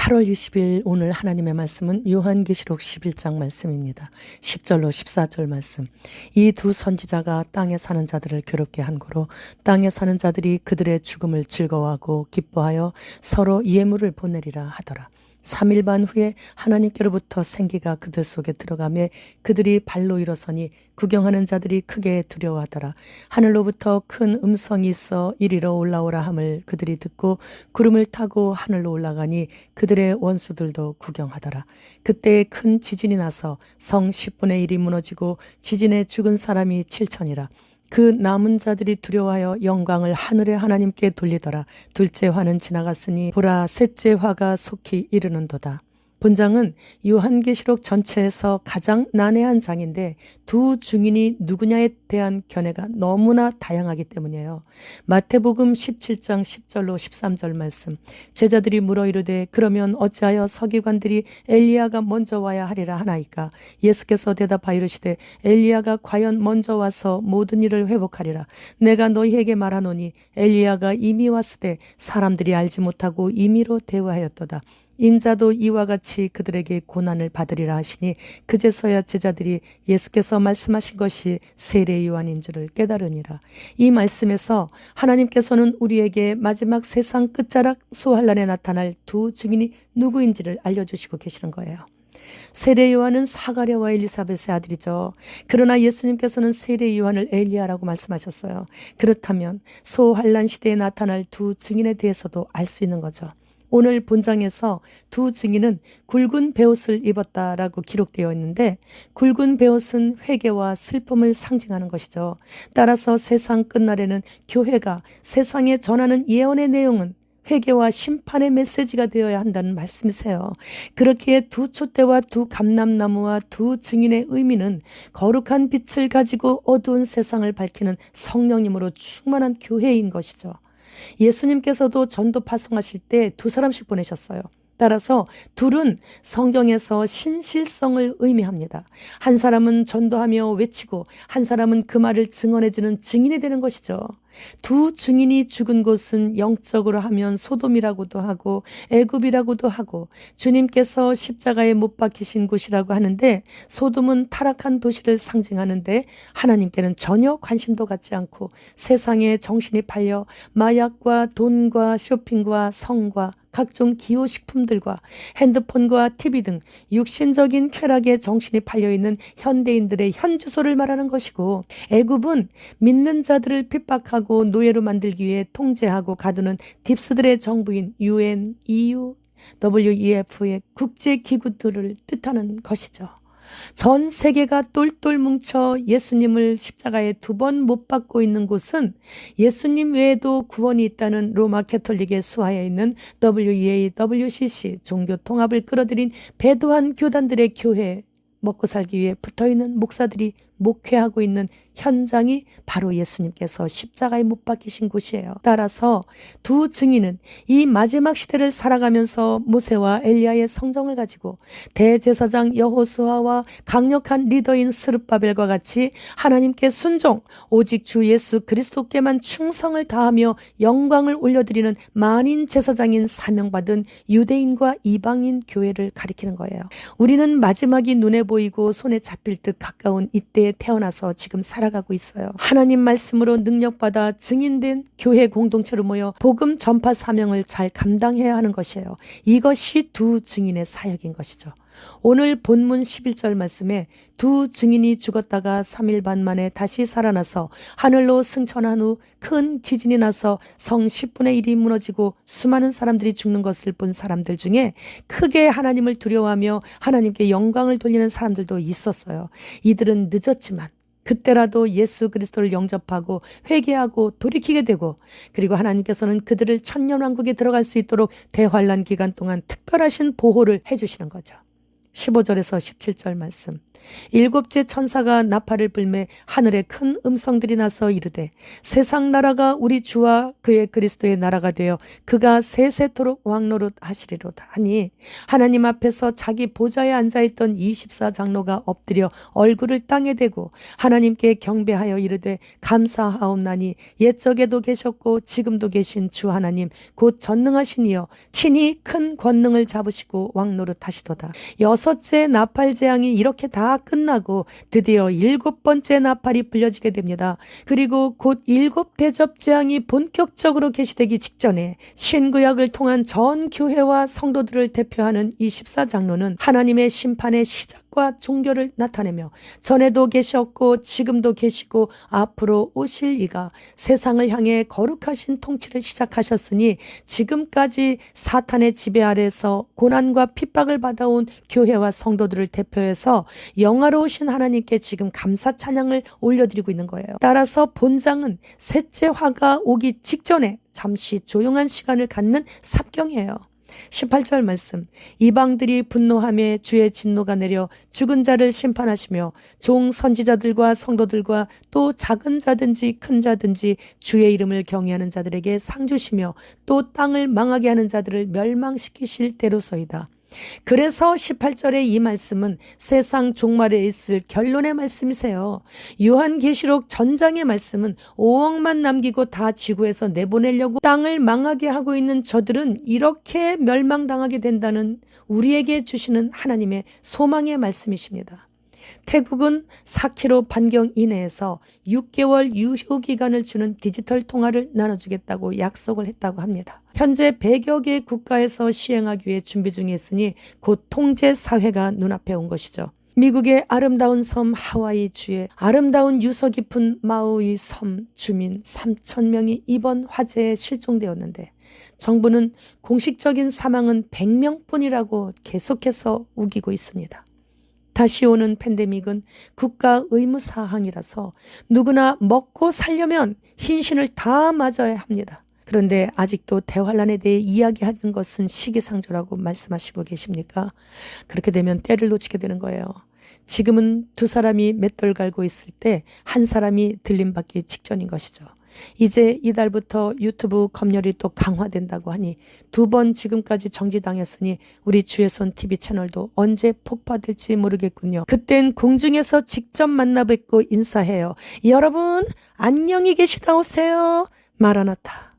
8월 20일 오늘 하나님의 말씀은 요한계시록 11장 말씀입니다. 10절로 14절 말씀. 이 두 선지자가 땅에 사는 자들을 괴롭게 한 거로 땅에 사는 자들이 그들의 죽음을 즐거워하고 기뻐하여 서로 예물을 보내리라 하더라. 3일 반 후에 하나님께로부터 생기가 그들 속에 들어가매 그들이 발로 일어서니 구경하는 자들이 크게 두려워하더라. 하늘로부터 큰 음성이 있어 이리로 올라오라 함을 그들이 듣고 구름을 타고 하늘로 올라가니 그들의 원수들도 구경하더라. 그때 큰 지진이 나서 성 10분의 1이 무너지고 지진에 죽은 사람이 7천이라. 그 남은 자들이 두려워하여 영광을 하늘의 하나님께 돌리더라. 둘째 화는 지나갔으니 보라 셋째 화가 속히 이르는도다. 본장은 요한계시록 전체에서 가장 난해한 장인데 두 증인이 누구냐에 대한 견해가 너무나 다양하기 때문이에요. 마태복음 17장 10절로 13절 말씀. 제자들이 물어 이르되 그러면 어찌하여 서기관들이 엘리야가 먼저 와야 하리라 하나이까? 예수께서 대답하여 이르시되 엘리야가 과연 먼저 와서 모든 일을 회복하리라. 내가 너희에게 말하노니 엘리야가 이미 왔으되 사람들이 알지 못하고 임의로 대우하였도다. 인자도 이와 같이 그들에게 고난을 받으리라 하시니 그제서야 제자들이 예수께서 말씀하신 것이 세례 요한인 줄을 깨달으니라. 이 말씀에서 하나님께서는 우리에게 마지막 세상 끝자락 소환란에 나타날 두 증인이 누구인지를 알려주시고 계시는 거예요. 세례 요한은 사가랴와 엘리사벳의 아들이죠. 그러나 예수님께서는 세례 요한을 엘리야라고 말씀하셨어요. 그렇다면 소환란 시대에 나타날 두 증인에 대해서도 알 수 있는 거죠. 오늘 본장에서 두 증인은 굵은 베옷을 입었다라고 기록되어 있는데 굵은 베옷은 회개와 슬픔을 상징하는 것이죠. 따라서 세상 끝날에는 교회가 세상에 전하는 예언의 내용은 회개와 심판의 메시지가 되어야 한다는 말씀이세요. 그렇기에 두 촛대와 두 감람나무와 두 증인의 의미는 거룩한 빛을 가지고 어두운 세상을 밝히는 성령님으로 충만한 교회인 것이죠. 예수님께서도 전도 파송하실 때 두 사람씩 보내셨어요. 따라서 둘은 성경에서 신실성을 의미합니다. 한 사람은 전도하며 외치고 한 사람은 그 말을 증언해주는 증인이 되는 것이죠. 두 증인이 죽은 곳은 영적으로 하면 소돔이라고도 하고 애굽이라고도 하고 주님께서 십자가에 못 박히신 곳이라고 하는데 소돔은 타락한 도시를 상징하는데 하나님께는 전혀 관심도 갖지 않고 세상에 정신이 팔려 마약과 돈과 쇼핑과 성과 각종 기호식품들과 핸드폰과 TV 등 육신적인 쾌락에 정신이 팔려있는 현대인들의 현주소를 말하는 것이고 애굽은 믿는 자들을 핍박하고 노예로 만들기 위해 통제하고 가두는 딥스들의 정부인 UN, EU, WEF의 국제기구들을 뜻하는 것이죠. 전 세계가 똘똘 뭉쳐 예수님을 십자가에 2번 못 박고 있는 곳은 예수님 외에도 구원이 있다는 로마 캐톨릭의 수하에 있는 WEA, WCC 종교 통합을 끌어들인 배도한 교단들의 교회에 먹고 살기 위해 붙어있는 목사들이 목회하고 있는 현장이 바로 예수님께서 십자가에 못 박히신 곳이에요. 따라서 두 증인은 이 마지막 시대를 살아가면서 모세와 엘리야의 성정을 가지고 대제사장 여호수아와 강력한 리더인 스룹바벨과 같이 하나님께 순종, 오직 주 예수 그리스도께만 충성을 다하며 영광을 올려드리는 만인 제사장인 사명받은 유대인과 이방인 교회를 가리키는 거예요. 우리는 마지막이 눈에 보이고 손에 잡힐 듯 가까운 이때에 태어나서 지금 살아가고 있어요. 하나님 말씀으로 능력받아 증인된 교회 공동체로 모여 복음 전파 사명을 잘 감당해야 하는 것이에요. 이것이 두 증인의 사역인 것이죠. 오늘 본문 11절 말씀에 두 증인이 죽었다가 3일 반 만에 다시 살아나서 하늘로 승천한 후 큰 지진이 나서 성 10분의 1이 무너지고 수많은 사람들이 죽는 것을 본 사람들 중에 크게 하나님을 두려워하며 하나님께 영광을 돌리는 사람들도 있었어요. 이들은 늦었지만 그때라도 예수 그리스도를 영접하고 회개하고 돌이키게 되고 그리고 하나님께서는 그들을 천년왕국에 들어갈 수 있도록 대환란 기간 동안 특별하신 보호를 해주시는 거죠. 15절에서 17절 말씀. 일곱째 천사가 나팔을 불매 하늘에 큰 음성들이 나서 이르되 세상 나라가 우리 주와 그의 그리스도의 나라가 되어 그가 세세토록 왕노릇 하시리로다 하니 하나님 앞에서 자기 보좌에 앉아있던 24장로가 엎드려 얼굴을 땅에 대고 하나님께 경배하여 이르되 감사하옵나니 옛적에도 계셨고 지금도 계신 주 하나님 곧 전능하신 이여 친히 큰 권능을 잡으시고 왕노릇 하시도다. 여섯째 나팔 재앙이 이렇게 다 끝나고 드디어 일곱 번째 나팔이 불려지게 됩니다. 그리고 곧 일곱 대접 재앙이 본격적으로 개시되기 직전에 신구약을 통한 전 교회와 성도들을 대표하는 24장로는 하나님의 심판의 시작과 종교를 나타내며 전에도 계셨고 지금도 계시고 앞으로 오실 이가 세상을 향해 거룩하신 통치를 시작하셨으니 지금까지 사탄의 지배 아래서 고난과 핍박을 받아온 교회와 성도들을 대표해서 영화로우신 하나님께 지금 감사 찬양을 올려드리고 있는 거예요. 따라서 본장은 셋째 화가 오기 직전에 잠시 조용한 시간을 갖는 삽경이에요. 18절 말씀. 이방들이 분노하며 주의 진노가 내려 죽은 자를 심판하시며 종 선지자들과 성도들과 또 작은 자든지 큰 자든지 주의 이름을 경외하는 자들에게 상 주시며 또 땅을 망하게 하는 자들을 멸망시키실 때로소이다. 그래서 18절의 이 말씀은 세상 종말에 있을 결론의 말씀이세요. 요한계시록 전장의 말씀은 5억만 남기고 다 지구에서 내보내려고 땅을 망하게 하고 있는 저들은 이렇게 멸망당하게 된다는 우리에게 주시는 하나님의 소망의 말씀이십니다. 태국은 4km 반경 이내에서 6개월 유효기간을 주는 디지털 통화를 나눠주겠다고 약속을 했다고 합니다. 현재 100여 개 국가에서 시행하기 위해 준비 중에 있으니 곧 통제사회가 눈앞에 온 것이죠. 미국의 아름다운 섬 하와이 주의 아름다운 유서 깊은 마우이 섬 주민 3,000명이 이번 화재에 실종되었는데 정부는 공식적인 사망은 100명뿐이라고 계속해서 우기고 있습니다. 다시 오는 팬데믹은 국가 의무사항이라서 누구나 먹고 살려면 hin신을 다 맞아야 합니다. 그런데 아직도 대환란에 대해 이야기하는 것은 시기상조라고 말씀하시고 계십니까? 그렇게 되면 때를 놓치게 되는 거예요. 지금은 두 사람이 맷돌 갈고 있을 때 한 사람이 들림받기 직전인 것이죠. 이제 이달부터 유튜브 검열이 또 강화된다고 하니 2번 지금까지 정지당했으니 우리 주의 손 TV 채널도 언제 폭파될지 모르겠군요. 그땐 공중에서 직접 만나 뵙고 인사해요. 여러분 안녕히 계시다 오세요. 마라나타.